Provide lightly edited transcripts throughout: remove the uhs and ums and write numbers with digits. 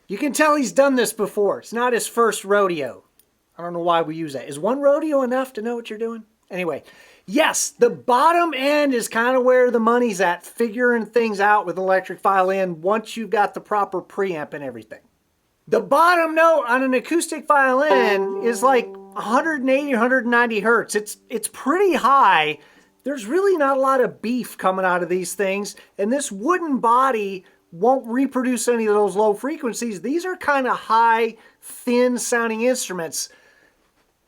You can tell he's done this before. It's not his first rodeo. I don't know why we use that. Is one rodeo enough to know what you're doing? Anyway, yes, the bottom end is kind of where the money's at, figuring things out with electric violin once you've got the proper preamp and everything. The bottom note on an acoustic violin is like 180, 190 hertz. It's pretty high. There's really not a lot of beef coming out of these things, and this wooden body won't reproduce any of those low frequencies. These are kind of high, thin sounding instruments.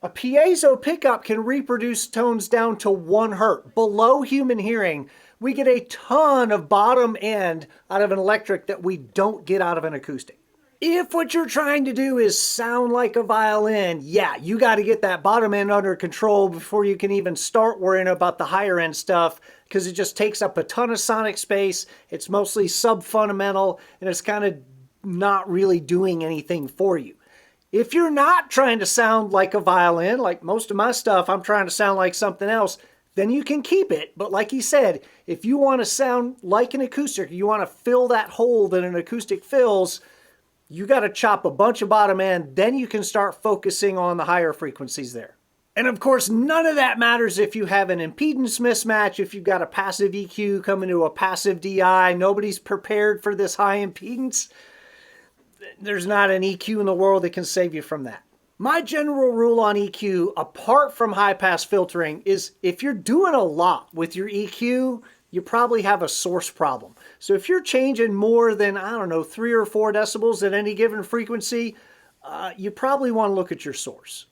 A piezo pickup can reproduce tones down to 1 hertz, below human hearing. We get a ton of bottom end out of an electric that we don't get out of an acoustic. If what you're trying to do is sound like a violin, yeah, you got to get that bottom end under control before you can even start worrying about the higher end stuff, because it just takes up a ton of sonic space. It's mostly sub-fundamental, and it's kind of not really doing anything for you. If you're not trying to sound like a violin, like most of my stuff, I'm trying to sound like something else, then you can keep it. But like he said, if you want to sound like an acoustic, you want to fill that hole that an acoustic fills, you got to chop a bunch of bottom end, then you can start focusing on the higher frequencies there. And of course, none of that matters if you have an impedance mismatch, if you've got a passive EQ coming to a passive DI, nobody's prepared for this high impedance. There's not an EQ in the world that can save you from that. My general rule on EQ, apart from high pass filtering, is if you're doing a lot with your EQ, you probably have a source problem. So if you're changing more than, I don't know, 3 or 4 decibels at any given frequency, you probably want to look at your source.